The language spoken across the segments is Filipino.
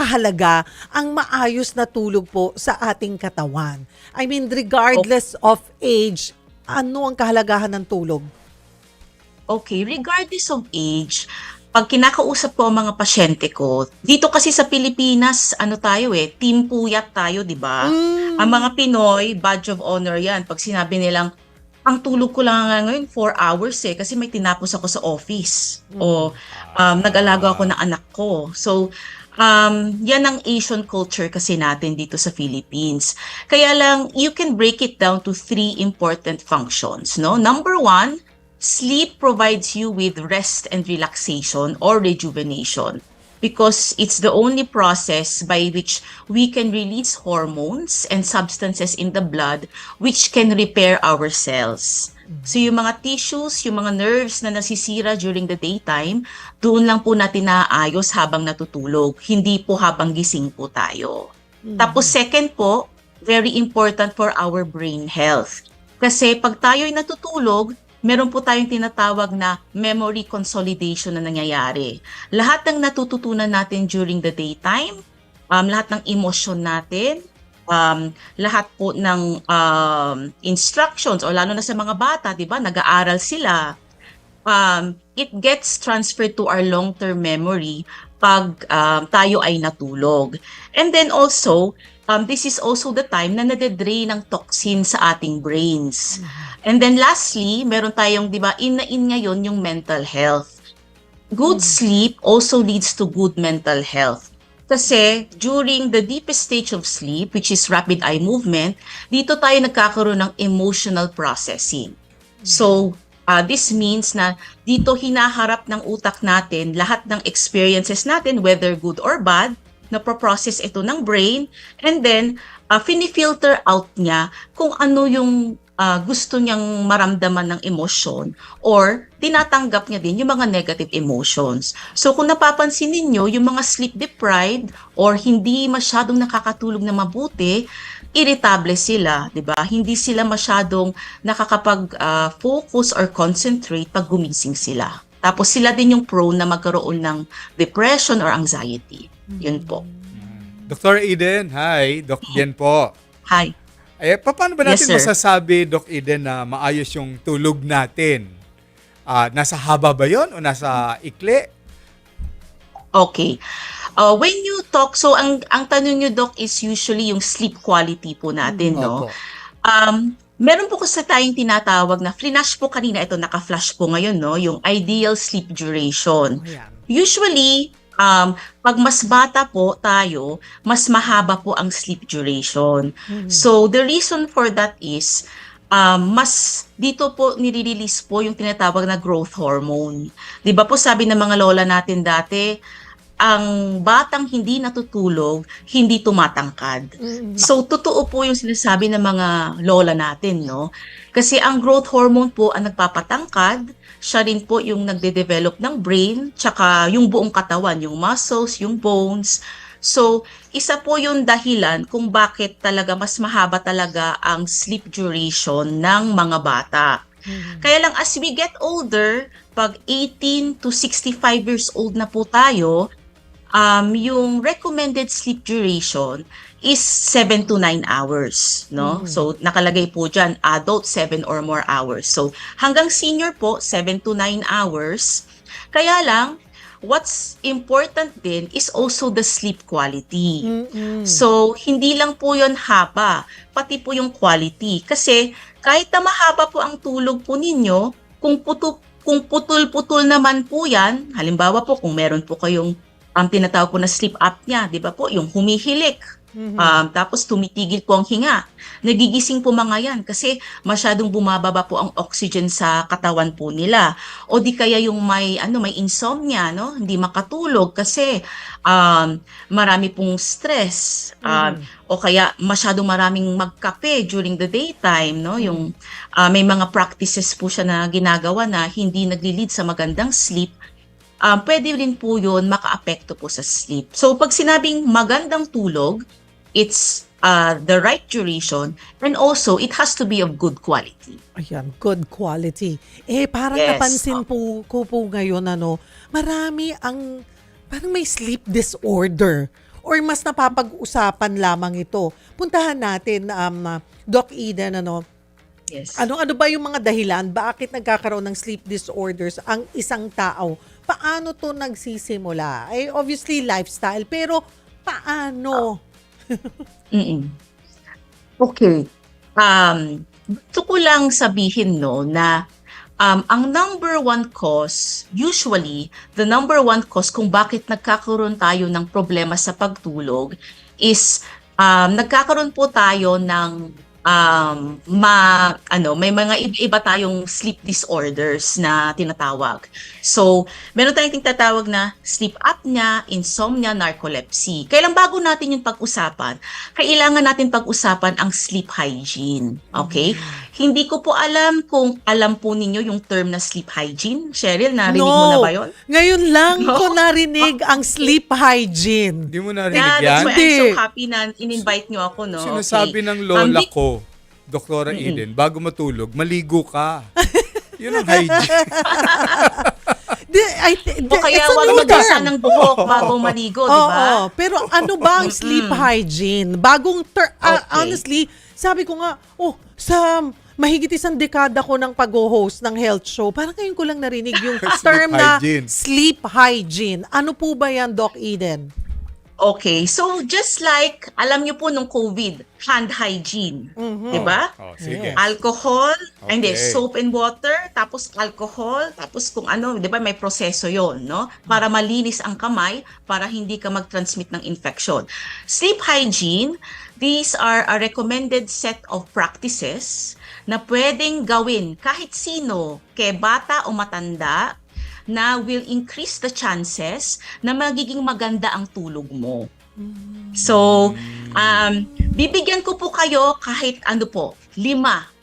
kahalaga ang maayos na tulog po sa ating katawan? I mean, regardless of age, ano ang kahalagahan ng tulog? Okay, regardless of age, pag kinakausap ko ang mga pasyente ko, dito kasi sa Pilipinas, ano tayo team puyat tayo, 'di ba? Ang mga Mm. Pinoy, badge of honor 'yan. Pag sinabi nilang, ang tulog ko lang nga ngayon 4 hours kasi may tinapos ako sa office o Mm. nag-alaga ako ng Ah, anak ko. So, yan ang Asian culture kasi natin dito sa Philippines. Kaya lang, you can break it down to three important functions, no? Number one, sleep provides you with rest and relaxation or rejuvenation because it's the only process by which we can release hormones and substances in the blood which can repair our cells. So yung mga tissues, yung mga nerves na nasisira during the daytime, doon lang po natin naaayos habang natutulog, hindi po habang gising po tayo. Tapos Mhm. second po, very important for our brain health. Kasi pag tayo'y natutulog, meron po tayong tinatawag na memory consolidation na nangyayari. Lahat ng natututunan natin during the daytime, lahat ng emosyon natin, lahat po ng instructions, o lalo na sa mga bata, di ba, nag-aaral sila, it gets transferred to our long-term memory pag tayo ay natulog. And then also, this is also the time na nade-drain ng toxin sa ating brains. And then lastly, meron tayong, di ba, in na in ngayon yung mental health. Good sleep also leads to good mental health. Kasi during the deepest stage of sleep, which is rapid eye movement, dito tayo nagkakaroon ng emotional processing. So, this means na dito hinaharap ng utak natin lahat ng experiences natin, whether good or bad, na-process ito ng brain, and then finifilter out niya kung ano yung gusto niyang maramdaman ng emosyon or tinatanggap niya din yung mga negative emotions. So kung napapansin ninyo, yung mga sleep deprived or hindi masyadong nakakatulog na mabuti, irritable sila, 'di ba? Hindi sila masyadong nakakapag-focus or concentrate pag gumising sila. Tapos sila din yung prone na magkaroon ng depression or anxiety. Yun po. Dr. Eden, hi. Doc Jen po. Hi. Paano ba Yes, natin sir. masasabi, Doc Eden, na maayos yung tulog natin? Nasa haba ba yun o nasa ikli? Okay. When you talk, so ang tanong niyo, Doc, is usually yung sleep quality po natin, no? Opo. Meron po kasi tayong tinatawag na flash po kanina, ito naka-flash po ngayon, no? Yung ideal sleep duration. Ayan. Usually, pag mas bata po tayo, mas mahaba po ang sleep duration. So, the reason for that is, mas dito po nire-release po yung tinatawag na growth hormone. 'Di ba po sabi ng mga lola natin dati, ang batang hindi natutulog, hindi tumatangkad. Mm. So, totoo po yung sinasabi ng mga lola natin, no? Kasi ang growth hormone po ang nagpapatangkad, siya rin po yung nagde-develop ng brain, tsaka yung buong katawan, yung muscles, yung bones. So, isa po yung dahilan kung bakit talaga mas mahaba talaga ang sleep duration ng mga bata. Kaya lang as we get older, pag 18 to 65 years old na po tayo, yung recommended sleep duration is 7 to 9 hours, no? So, nakalagay po dyan, adult 7 or more hours. So, hanggang senior po, 7 to 9 hours. Kaya lang, what's important din is also the sleep quality. Mm-mm. So, hindi lang po yon haba, pati po yung quality. Kasi kahit na mahaba po ang tulog po ninyo, kung putol-putol naman po yan, halimbawa po kung meron po kayong tinatawag po na sleep apnea, di ba po, yung humihilik, tapos tumitigil po ang hinga. Nagigising po mga yan kasi masyadong bumababa po ang oxygen sa katawan po nila. O di kaya yung may insomnia, no? Hindi makatulog kasi marami pong stress. O kaya masyadong maraming magkape during the daytime, no? Yung may mga practices po siya na ginagawa na hindi nagli-lead sa magandang sleep. Pwede rin po yun makaapekto po sa sleep. So pag sinabing magandang tulog, it's the right duration and also it has to be of good quality. Ayan, good quality. Parang Yes. napansin ko po ngayon, parang may sleep disorder or mas napapag-usapan lamang ito? Puntahan natin, Doc Eden, Yes. ano ba yung mga dahilan? Bakit nagkakaroon ng sleep disorders ang isang tao? Paano to nagsisimula? Obviously, lifestyle. Pero, paano? Mm. Okay. Gusto ko lang sabihin na ang number one cause, usually, the number one cause kung bakit nagkakaroon tayo ng problema sa pagtulog is nagkakaroon po tayo ng may mga iba tayong sleep disorders na tinatawag. So, meron tayong tinatawag na sleep apnea, insomnia, narcolepsy. Kailan bago natin yung pag-usapan, kailangan natin pag-usapan ang sleep hygiene. Okay? Hindi ko po alam kung alam po ninyo yung term na sleep hygiene. Cheryl, narinig mo na ba yun? Ngayon lang No? ko narinig ang sleep hygiene. Hindi mo narinig Yeah, yan? that's why I'm so Hindi. happy na in-invite nyo ako, no? Sinasabi Okay. ng lola Di- ko, Doktora Eden, bago matulog, maligo ka. Yun ang hygiene. O kaya it's a wag new magdasa term. ng buhok bago maligo, di ba? Oo, pero ano ba ang sleep hygiene? Bagong Okay. honestly, sabi ko nga, sa mahigit isang dekada ko ng pag-host ng health show, parang ngayon ko lang narinig yung Sleep term na hygiene. sleep hygiene. Ano po ba yan, Doc Eden? Okay, so just like, alam niyo po nung COVID, hand hygiene, di ba? Oh, sige. Alcohol, hindi, Okay. soap and water, tapos alcohol, tapos kung ano, di ba may proseso yon, no? Para malinis ang kamay, para hindi ka mag-transmit ng infection. Sleep hygiene, these are a recommended set of practices na pwedeng gawin kahit sino, kay bata o matanda, na will increase the chances na magiging maganda ang tulog mo. So, bibigyan ko po kayo kahit 5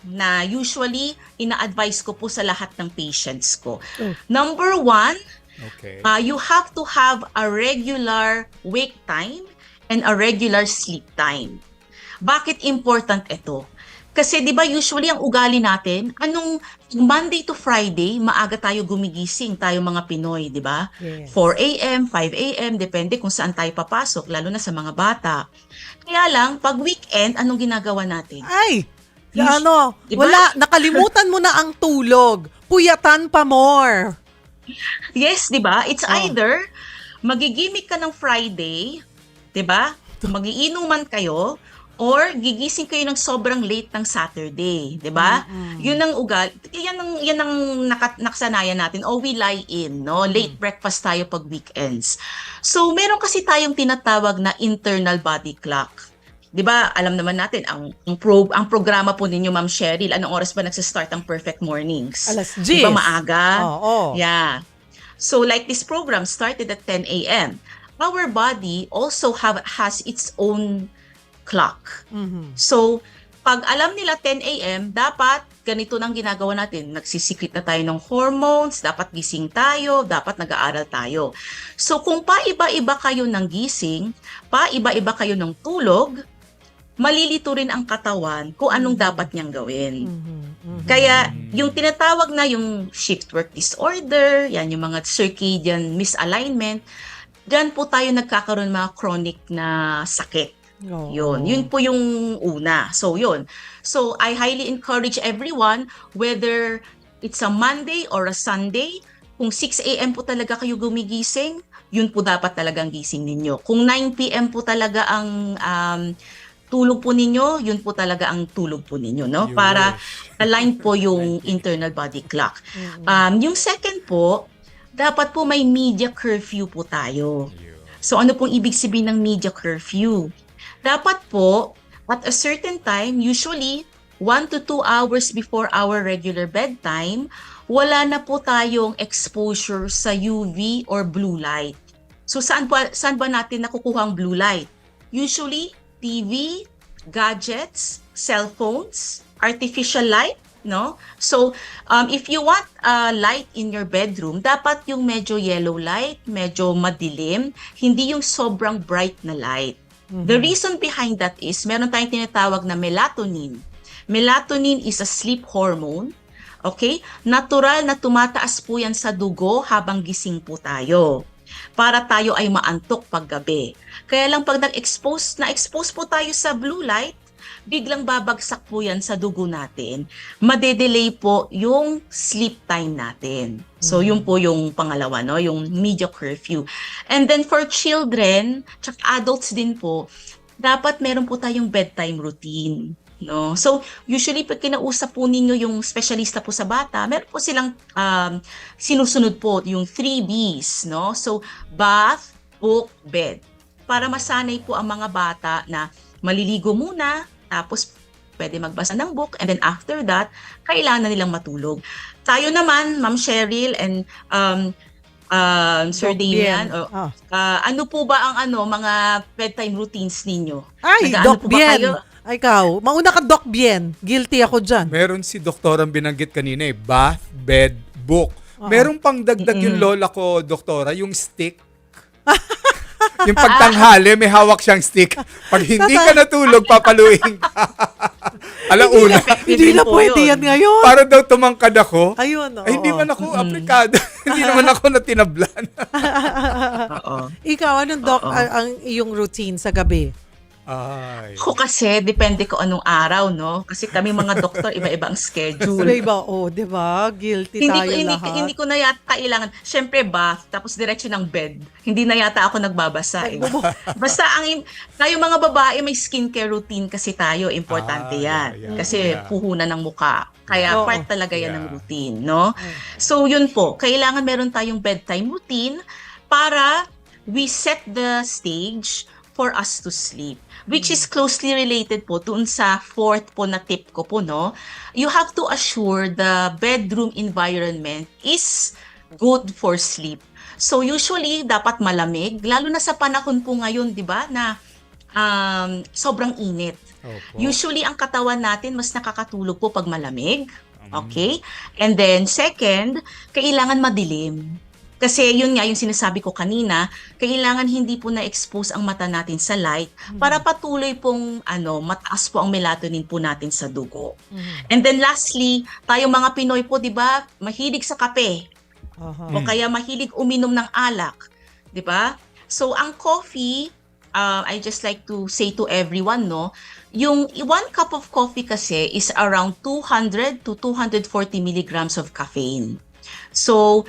na usually ina-advise ko po sa lahat ng patients ko. Number 1, Okay. you have to have a regular wake time and a regular sleep time. Bakit important ito? Kasi 'di ba usually ang ugali natin, anong Monday to Friday, maaga tayo gumigising, tayo mga Pinoy, 'di ba? Yes. 4 a.m., 5 a.m., depende kung saan tayo papasok, lalo na sa mga bata. Kaya lang, pag weekend, anong ginagawa natin? Ay, Yes. Diba? wala, nakalimutan mo na ang tulog. Puyatan pa more. Yes, 'di ba? It's Oh. either magigimik ka ng Friday, 'di ba? Magiinuman kayo or gigising kayo ng sobrang late ng Saturday, 'di ba? Yun ang yan ang nakasanayan natin. We lie in, no? Late breakfast tayo pag weekends. So, meron kasi tayong tinatawag na internal body clock. 'Di ba? Alam naman natin ang programa po ninyo, Ma'am Cheryl, anong oras ba nagse-start ang Perfect Mornings? 10:00. 'Di ba maaga? Oo. Yeah. So like this program started at 10 a.m. Our body also has its own clock. So pag alam nila 10 a.m., dapat ganito nang ginagawa natin. Nagsisikret na tayo ng hormones, dapat gising tayo, dapat nag-aaral tayo. So kung paiba-iba kayo ng gising, paiba-iba kayo ng tulog, malilito rin ang katawan kung anong dapat niyang gawin. Kaya yung tinatawag na yung shift work disorder, yan yung mga circadian misalignment, dyan po tayo nagkakaroon mga chronic na sakit. Oo. Yun po yung una. So yun. So I highly encourage everyone, whether it's a Monday or a Sunday, kung 6 a.m. po talaga kayo gumigising, yun po dapat talagang gising ninyo. Kung 9 p.m. po talaga ang tulog po ninyo, yun po talaga ang tulog po ninyo, no? Yes. Para align po yung internal body clock. Yung second po, dapat po may media curfew po tayo. So ano pong ibig sabihin ng media curfew? Dapat po, at a certain time, usually 1 to 2 hours before our regular bedtime, wala na po tayong exposure sa UV or blue light. So saan ba natin nakukuha ang blue light? Usually, TV, gadgets, cellphones, artificial light, no? So, if you want light in your bedroom, dapat yung medyo yellow light, medyo madilim, hindi yung sobrang bright na light. The reason behind that is, meron tayong tinatawag na melatonin. Melatonin is a sleep hormone. Okay? Natural na tumataas po yan sa dugo habang gising po tayo. para tayo ay maantok paggabi. Kaya lang pag na-expose po tayo sa blue light, biglang babagsak po yan sa dugo natin. Madedelay po yung sleep time natin. So, yun po yung pangalawa, no? Yung media curfew. And then for children, tsaka adults din po, dapat meron po tayong bedtime routine. No? So, usually pag kinausap po ninyo yung specialista po sa bata, meron po silang sinusunod po yung 3 Bs, no? So, bath, book, bed. Para masanay po ang mga bata na maliligo muna, tapos pwede magbasa ng book, and then after that, kailangan na nilang matulog. Tayo naman, Ma'am Cheryl and Sir Doc Damian, Bien. ano po ba ang mga bedtime routines ninyo? Ay, Nag-ano Doc po ba Bien. kayo? Ay, ikaw. Mauna ka, Doc Bien. Guilty ako dyan. Meron si doktorang binanggit kanina bath, bed, book. Meron pang dagdag yung lola ko, doktora, yung stick. Yung pagtanghali, may hawak siyang stick. Pag hindi ka natulog, papaluin ka. Alauna. Hindi na po pwede yun. yan ngayon. Para daw tumangkad ako. Ayun, Ay, hindi oo. man ako aplikado. Hindi naman ako natinablan. Oo. Ikaw, anong Doc, Oo. ang iyong routine sa gabi? Ay. Ako kasi, depende ko anong araw, no? Kasi kami mga doktor, iba-iba ang schedule. Iba, di ba? Guilty tayo lahat. Hindi ko na yata kailangan. Siyempre bath, tapos diretso ng bed. Hindi na yata ako nagbabasa. Basta tayo mga babae, may skincare routine kasi tayo. Importante yan. Yeah. Kasi puhunan ng muka. Kaya Oo. part talaga yan ng Yeah. routine, no? So yun po, kailangan meron tayong bedtime routine para we set the stage for us to sleep. Which is closely related po dun sa fourth po na tip ko po, no? You have to assure the bedroom environment is good for sleep. So usually, dapat malamig, lalo na sa panahon po ngayon, di ba, na sobrang init. Opo. Usually, ang katawan natin mas nakakatulog po pag malamig. Okay? And then, second, kailangan madilim. Kasi yun nga yung sinasabi ko kanina, kailangan hindi po na-expose ang mata natin sa light para patuloy pong mataas po ang melatonin po natin sa dugo. And then lastly, tayong mga Pinoy po, 'di ba, mahilig sa kape o kaya mahilig uminom ng alak, 'di ba? So ang coffee, I just like to say to everyone, no, yung 1 cup of coffee kasi is around 200 to 240 milligrams of caffeine. So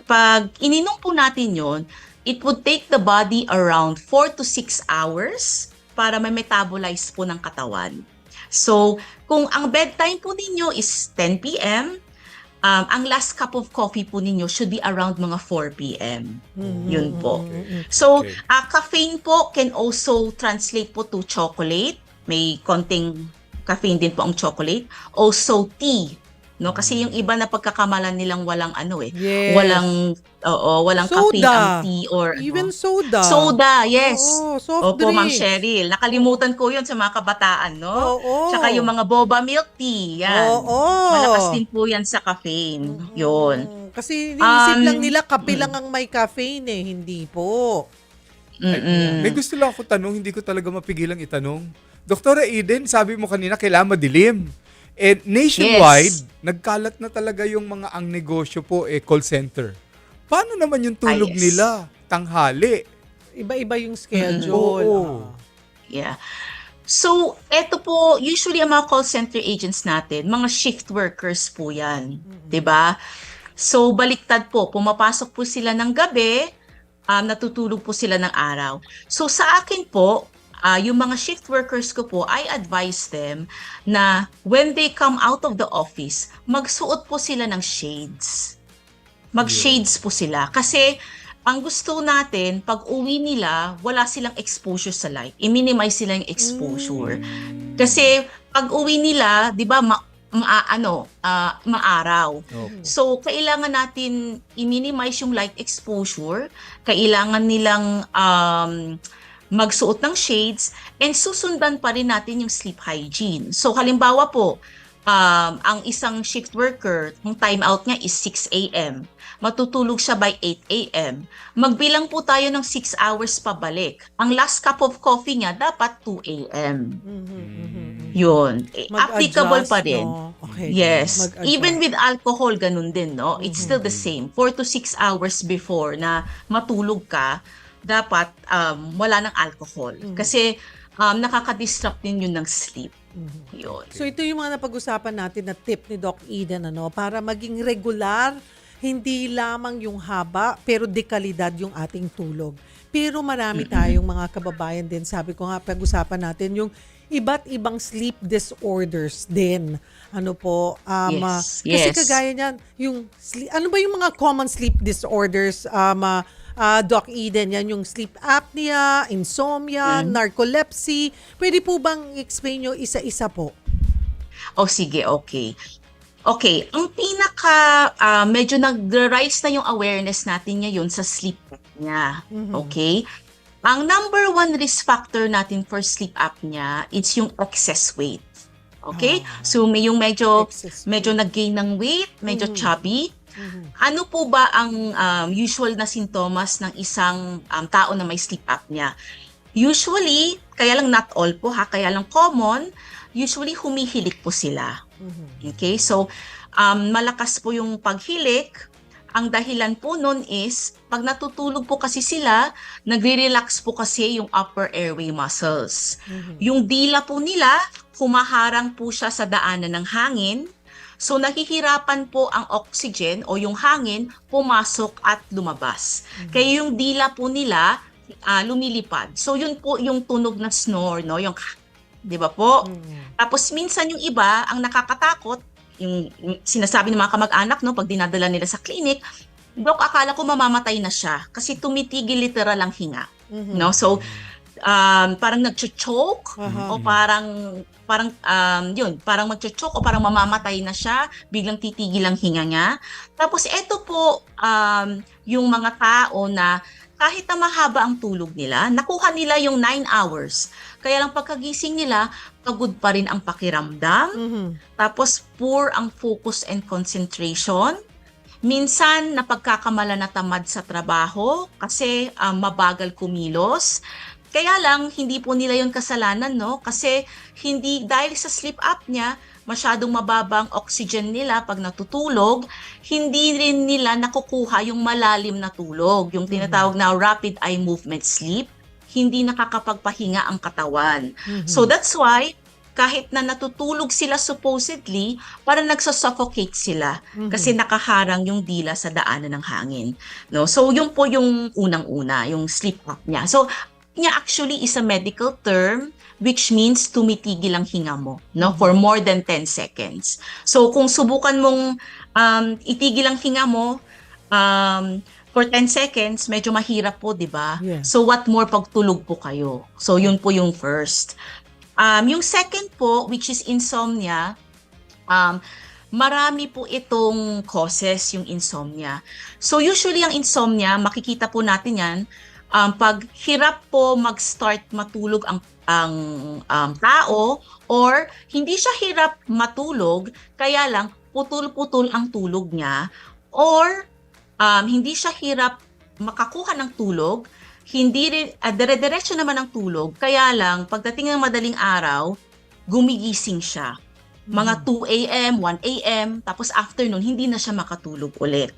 pag ininom po natin yon, it would take the body around 4 to 6 hours para ma-metabolize po ng katawan. So, kung ang bedtime po ninyo is 10 p.m., ang last cup of coffee po ninyo should be around mga 4 p.m. Yun po. So, Okay. Caffeine po can also translate po to chocolate. May konting caffeine din po ang chocolate. Also, tea. No, kasi yung iba na pagkakamalan nilang walang Yes. walang Soda. caffeine ang tea or Even soda. Soda, yes. Oo, soft Opo, Ma'am drinks. Cheryl. Nakalimutan ko 'yun sa mga kabataan, no? Oo. Tsaka yung mga boba milk tea, yan. Oo. Malakas din po yan sa caffeine. 'Yun. Kasi iniisip lang Um, nila kape lang ang may caffeine hindi po. May gusto lang ako tanong, hindi ko talaga mapigilang itanong. Doktora Eden, sabi mo kanina kailangan madilim. And nationwide, Yes. nagkalat na talaga yung mga ang negosyo po call center. Paano naman yung tulog yes. nila? Tanghali. Iba-iba yung schedule. Oo. Yeah. So, eto po, usually ang mga call center agents natin, mga shift workers po yan. 'Di ba? So, baliktad po, pumapasok po sila ng gabi, natutulog po sila ng araw. So, sa akin po, yung mga shift workers ko po, I advise them na when they come out of the office, magsuot po sila ng shades. Mag-shades po sila. Kasi ang gusto natin, pag uwi nila, wala silang exposure sa light. I-minimize sila yung exposure. Kasi pag uwi nila, di ba, maaraw. Opo. So, kailangan natin i-minimize yung light exposure. Kailangan nilang magsuot ng shades and susundan pa rin natin yung sleep hygiene. So, halimbawa po, ang isang shift worker, ang time out niya is 6 a.m. Matutulog siya by 8 a.m. Magbilang po tayo ng 6 hours pabalik. Ang last cup of coffee niya dapat 2 a.m. Yun. Applicable pa rin. No? Okay. Yes. Mag-adjust. Even with alcohol, ganun din, no? It's still the same. 4 to 6 hours before na matulog ka, dapat wala ng alcohol. Kasi nakaka-disrupt din yun ng sleep. Yun. So ito yung mga napag-usapan natin na tip ni Doc Eden, para maging regular, hindi lamang yung haba, pero dekalidad yung ating tulog. Pero marami tayong mga kababayan din, sabi ko nga, pag-usapan natin yung iba't ibang sleep disorders din. Yes. Kasi Yes. kagaya niyan, ano ba yung mga common sleep disorders, Doc Eden? Yan yung sleep apnea, insomnia, narcolepsy. Pwede po bang explain nyo isa-isa po? Sige, okay. Okay, ang medyo nag-rise na yung awareness natin ngayon sa sleep apnea. Okay? Ang number one risk factor natin for sleep apnea, it's yung excess weight. Okay? So may yung medyo nag-gain ng weight, medyo chubby. Ano po ba ang usual na sintomas ng isang tao na may sleep apnea? Usually, kaya lang not all po kaya lang common, usually humihilik po sila. Okay? So, malakas po yung paghilik. Ang dahilan po nun is, pag natutulog po kasi sila, nagre-relax po kasi yung upper airway muscles. Yung dila po nila, humaharang po siya sa daanan ng hangin. So, nahihirapan po ang oxygen o yung hangin pumasok at lumabas. Kaya yung dila po nila, lumilipad. So, yun po yung tunog na snore, no? Yung, di ba po? Tapos, minsan yung iba, ang nakakatakot, yung sinasabi ng mga kamag-anak, no, pag dinadala nila sa clinic, Dok, akala ko mamamatay na siya kasi tumitigil literal ang hinga. No? So, parang nag-choke o parang mag-choke o parang mamamatay na siya, biglang titigil ang hinga niya. Tapos, eto po, yung mga tao na kahit na mahaba ang tulog nila, nakuha nila yung 9 hours. Kaya lang pagkagising nila, pagod pa rin ang pakiramdam. Tapos poor ang focus and concentration. Minsan napagkakamala na tamad sa trabaho kasi mabagal kumilos. Kaya lang hindi po nila yon kasalanan, no? Kasi dahil sa sleep apnea, masyadong mababa ang oxygen nila pag natutulog, hindi rin nila nakukuha yung malalim na tulog, yung tinatawag na rapid eye movement sleep, hindi nakakapagpahinga ang katawan. So that's why, kahit na natutulog sila supposedly, parang nagsusuffocate sila kasi nakaharang yung dila sa daanan ng hangin. No? So yun po yung unang-una, yung sleep apnea. So, niya actually is a medical term which means tumitigil ang hinga mo, no, for more than 10 seconds. So kung subukan mong itigil ang hinga mo for 10 seconds, medyo mahirap po, 'di ba? Yeah. So what more pag tulog po kayo? So yun po yung first. Yung second po, which is insomnia, marami po itong causes yung insomnia. So usually ang insomnia, makikita po natin yan, pag hirap po mag-start matulog ang tao or hindi siya hirap matulog, kaya lang putol-putol ang tulog niya or hindi siya hirap makakuha ng tulog, hindi rin dire-diretso naman ang tulog, kaya lang pagdating ng madaling araw, gumigising siya. Mga 2 a.m., 1 a.m., tapos afternoon, hindi na siya makatulog ulit.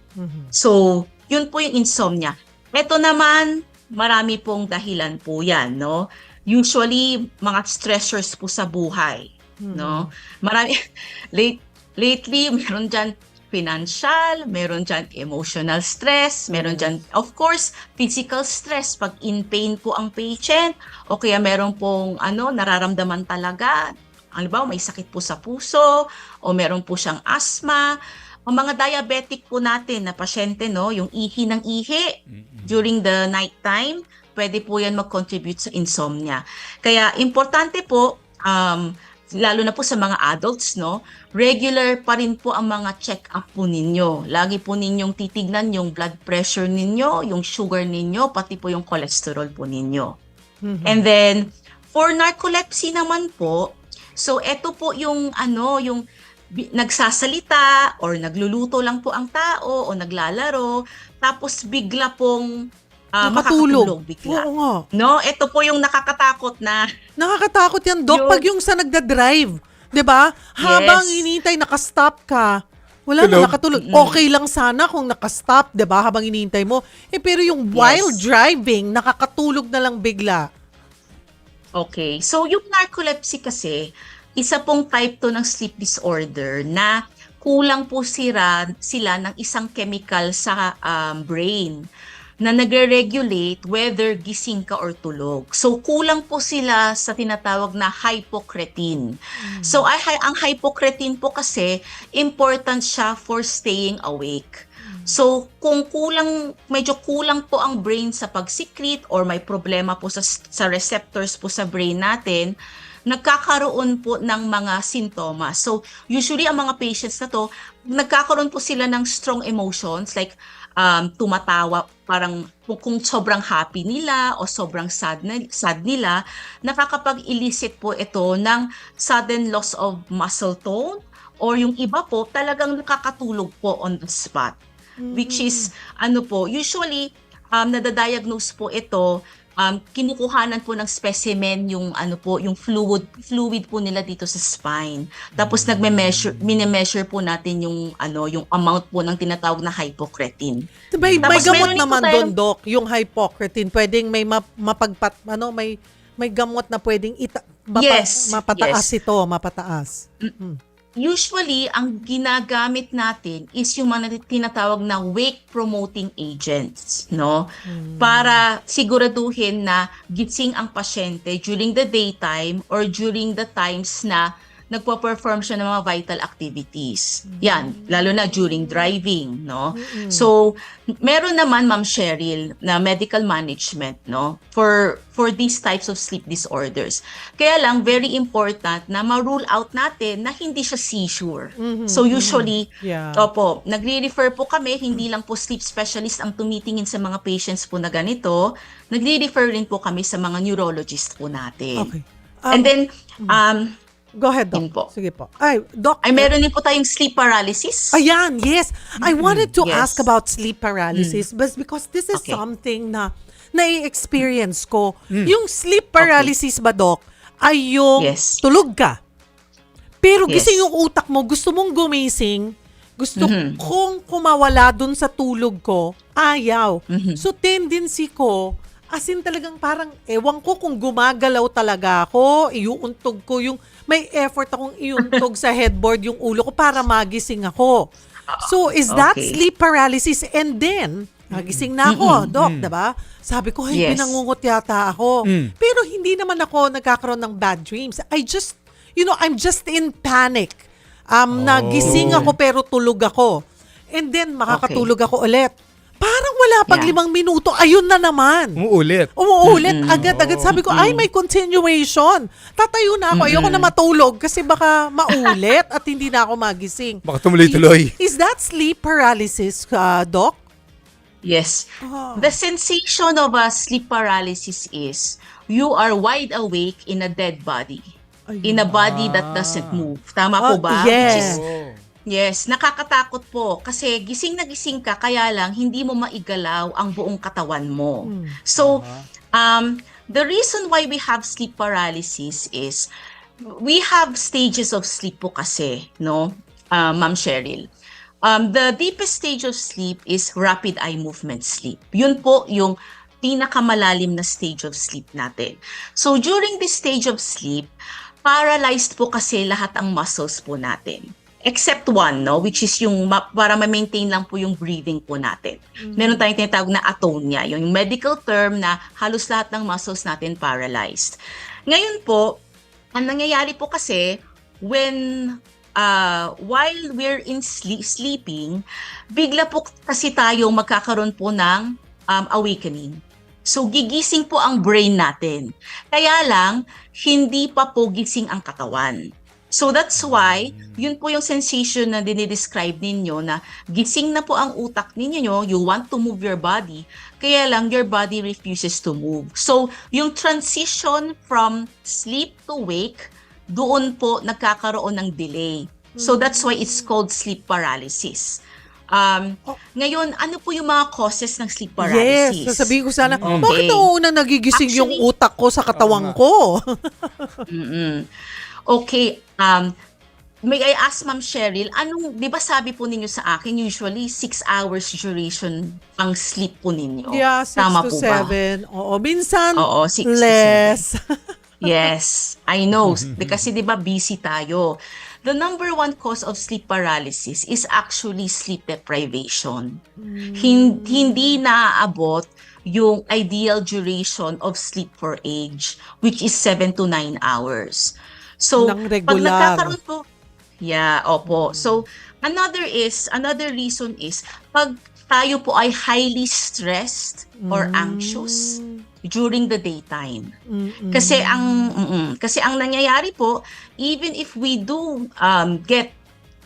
So, yun po yung insomnia. Ito naman, marami pong dahilan po yan, no? Usually, mga stressors po sa buhay, no? Marami, lately, meron dyan financial, meron dyan emotional stress, meron dyan, of course, physical stress, pag in pain po ang patient, o kaya meron pong, nararamdaman talaga, halimbawa, may sakit po sa puso, o meron po siyang asthma, o mga diabetic po natin na pasyente, no, yung ihi ng ihi during the night time, pwede po yan mag-contribute sa insomnia. Kaya importante po, lalo na po sa mga adults, no, regular pa rin po ang mga check-up po ninyo. Lagi po ninyong titignan yung blood pressure ninyo, yung sugar ninyo, pati po yung cholesterol po ninyo. And then, for narcolepsy naman po, so eto po yung nagsasalita or nagluluto lang po ang tao o naglalaro, tapos bigla pong makakatulog bigla. Oo nga. No, ito po yung nakakatakot na. Nakakatakot yan, Doc, Yun. pag yung sa nagda-drive. 'Di ba? Habang Yes. hinihintay, nakastop ka. Wala Tulog. na, nakatulog. Okay lang sana kung nakastop, 'di ba? Habang hinihintay mo. Pero yung while Yes. driving, nakakatulog na lang bigla. Okay. So, yung narcolepsy kasi, isa pong type to ng sleep disorder na kulang po sila ng isang chemical sa brain na nagre-regulate whether gising ka or tulog. So, kulang po sila sa tinatawag na hypocretin. So, ang hypocretin po kasi, important siya for staying awake. So, kung medyo kulang po ang brain sa pag-secrete or may problema po sa receptors po sa brain natin, nagkakaroon po ng mga sintomas. So, usually ang mga patients na to, nagkakaroon po sila ng strong emotions like tumatawa, parang kung sobrang happy nila o sobrang sad nila, nakakapag-elicit po ito ng sudden loss of muscle tone or yung iba po talagang nakakatulog po on the spot. Which is, usually, nadadiagnose po ito, kinukuhanan po ng specimen yung yung fluid po nila dito sa spine. Tapos mini-measure po natin yung amount po ng tinatawag na hypocretin. May Tapos gamot meron din po naman tayong- doon, Doc, yung hypocretin. Pwedeng may may gamot na pwedeng Yes, mapataas yes. ito, mapataas. Usually, ang ginagamit natin is yung mga tinatawag na wake-promoting agents, no? Para siguraduhin na gising ang pasyente during the daytime or during the times na nagpo-perform siya ng mga vital activities. Yan, lalo na during driving, no? So, meron naman, Ma'am Cheryl, na medical management, no? For these types of sleep disorders. Kaya lang, very important na ma-rule out natin na hindi siya seizure. So, usually, Yeah. nagre-refer po kami, hindi lang po sleep specialist ang tumitingin sa mga patients po na ganito, nagre-refer rin po kami sa mga neurologist po natin. Okay. And then, Go ahead, Doc. Yun po. Sige po. Ay, Doc. meron din po tayong sleep paralysis. Ayan, yes. I wanted to Yes. ask about sleep paralysis but because this is Okay. something na nai-experience ko. Yung sleep paralysis ba, Doc, ay yung Yes. tulog ka. Pero Yes. gising yung utak mo, gusto mong gumising, gusto kong kumawala dun sa tulog ko, ayaw. So, tendency ko, as in talagang parang, ewan ko kung gumagalaw talaga ako, iuuntog ko yung, may effort akong iuntog sa headboard yung ulo ko para magising ako. So, is that Okay. sleep paralysis? And then, nagising na ako, Doc, diba? Sabi ko, ay, Yes. pinangungot yata ako. Pero hindi naman ako nagkakaroon ng bad dreams. I'm just in panic. Nagising ako pero tulog ako. And then, makakatulog ako ulit. Parang wala pag Yeah. 5 minuto, ayun na naman. Umuulit. Umuulit agad-agad. Sabi ko, ay, may continuation. Tatayo na ako. Ayoko na matulog kasi baka maulit at hindi na ako magising. Baka tumuloy-tuloy. Is that sleep paralysis, Doc? Yes. Oh. The sensation of a sleep paralysis is you are wide awake in a dead body. In a body that doesn't move. Tama po ba? Yes. Which is, yes, nakakatakot po kasi gising na gising ka kaya lang hindi mo maigalaw ang buong katawan mo. So, the reason why we have sleep paralysis is we have stages of sleep po kasi, no? Ma'am Cheryl. The deepest stage of sleep is rapid eye movement sleep. Yun po yung pinakamalalim na stage of sleep natin. So during this stage of sleep, paralyzed po kasi lahat ang muscles po natin. Except one, no, which is yung para ma-maintain lang po yung breathing po natin. Meron tayong tinatawag na atonia, yung medical term na halos lahat ng muscles natin paralyzed. Ngayon po, ang nangyayari po kasi while we're in sleeping, bigla po kasi tayo magkakaroon po ng awakening. So, gigising po ang brain natin. Kaya lang, hindi pa po gising ang katawan. So, that's why, yun po yung sensation na dinidescribe ninyo na gising na po ang utak ninyo, you want to move your body, kaya lang your body refuses to move. So, yung transition from sleep to wake, doon po nagkakaroon ng delay. So that's why it's called sleep paralysis. Ngayon, ano po yung mga causes ng sleep paralysis? Yes, sasabihin ko sana, Okay. bakit nauuna nagigising yung Actually- utak ko sa katawan ko? Okay, may I ask Ma'am Cheryl, di ba sabi po ninyo sa akin, usually 6 hours duration ang sleep po ninyo? Yeah, 6 Tama to po ba? 7. Oo, minsan Oo, 6 to 7. less. Yes, I know. Kasi di ba busy tayo. The number one cause of sleep paralysis is actually sleep deprivation. Hindi naaabot yung ideal duration of sleep for age, which is 7 to 9 hours. So, Nang pag regular. nagkakaroon po, yeah, opo. So, another reason is, pag tayo po ay highly stressed or anxious during the daytime. Kasi ang nangyayari po, even if we do get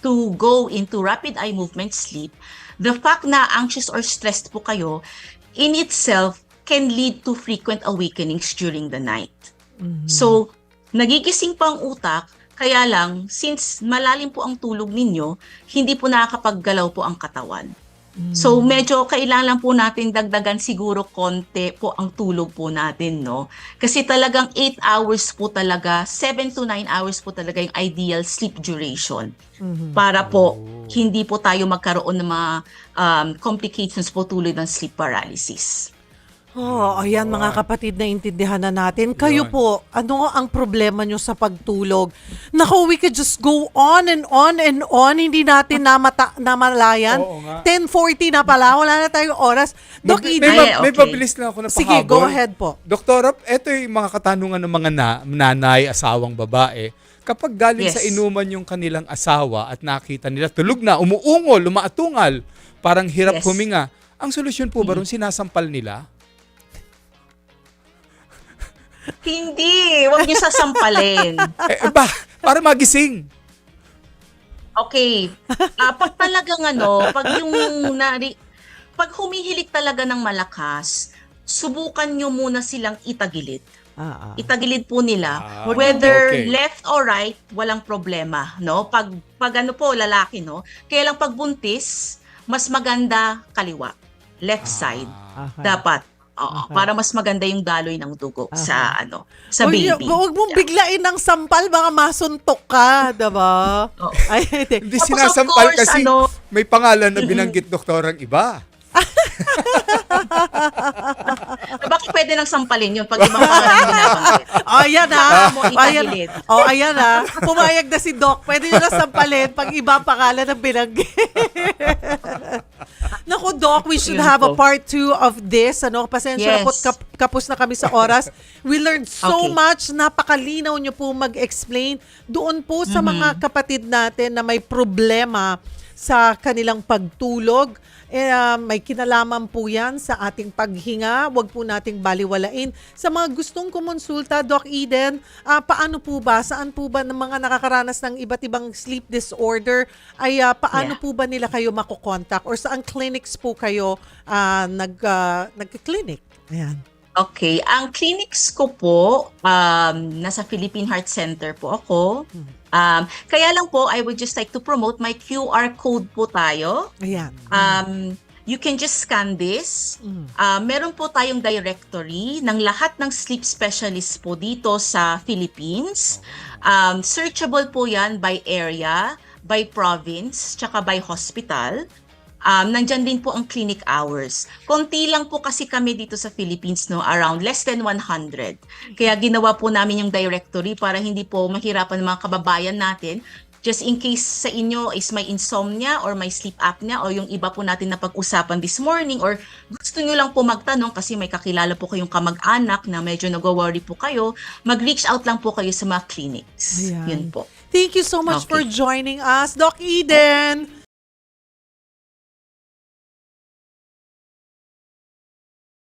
to go into rapid eye movement sleep, the fact na anxious or stressed po kayo in itself can lead to frequent awakenings during the night. So, nagigising pa ang utak, kaya lang, since malalim po ang tulog ninyo, hindi po nakakapaggalaw po ang katawan. So, medyo kailangan po natin dagdagan siguro konti po ang tulog po natin, no? Kasi talagang 8 hours po talaga, 7 to 9 hours po talaga yung ideal sleep duration. Para po, hindi po tayo magkaroon ng mga complications po tulad ng sleep paralysis. Oh, ayan mga kapatid, naintindihan na natin. Kayo Yun. po, ano ang problema nyo sa pagtulog? Naku, we could just go on and on and on. Hindi natin namalayan. Oo nga. 10:40 na pala, wala na tayong oras. Doc May, Eden, okay. mabilis lang ako na sige, pahabol. go ahead po. Doktora, eto yung mga katanungan ng mga nanay, asawang babae. Kapag galing Yes. sa inuman yung kanilang asawa at nakita nila tulog na, umuungol, lumaatungal, parang hirap Yes. huminga, ang solusyon po ba ron sinasampal nila? Hindi, huwag niyo sasampalin. Para magising. Okay. Pag talagang pag humihilik talaga ng malakas, subukan nyo muna silang itagilid. Itagilid po nila. Whether okay. left or right, walang problema, no? Pag lalaki, no? Kaya lang pag buntis, mas maganda kaliwa. Left side. Dapat. Oo, para mas maganda yung daloy ng dugo sa baby. Huwag mong biglain ng sampal, baka masuntok ka, diba? Oo. Ay, Hindi Tapos, of sinasampal course, kasi may pangalan na binanggit doktorang iba. Bakit pwede nang sampalin yun pag ibang pangalan binabanggit? ayan ha. Mo Ayan, itagilid. ayan ha. Pumayag na si Doc. Pwede nyo na sampalin pag iba pangalan ng binanggit. Naku, Doc, we should Yun have a po. part 2 of this. Pasensya na po, Yes. kapos na kami sa oras. We learned so Okay. much. Napakalinaw nyo po mag-explain doon po sa mga kapatid natin na may problema sa kanilang pagtulog. May kinalaman po yan sa ating paghinga. Huwag po nating baliwalain. Sa mga gustong kumonsulta, Doc Eden, paano po ba? Saan po ba ng mga nakakaranas ng iba't ibang sleep disorder ay paano Yeah. po ba nila kayo makokontak? Or saan clinics po kayo nag-clinic? Ayan. Okay, ang clinics ko po, nasa Philippine Heart Center po ako. Kaya lang po, I would just like to promote my QR code po tayo. Ayan. You can just scan this. Meron po tayong directory ng lahat ng sleep specialists po dito sa Philippines. Searchable po yan by area, by province, tsaka by hospital. Nandyan din po ang clinic hours. Konti lang po kasi kami dito sa Philippines, no, around less than 100. Kaya ginawa po namin yung directory para hindi po mahirapan ng mga kababayan natin. Just in case sa inyo is may insomnia or may sleep apnea o yung iba po natin na pag-usapan this morning or gusto nyo lang po magtanong kasi may kakilala po kayong kamag-anak na medyo nag-worry po kayo, mag-reach out lang po kayo sa mga clinics. Ayan. Yun po. Thank you so much Okay. for joining us, Doc Eden.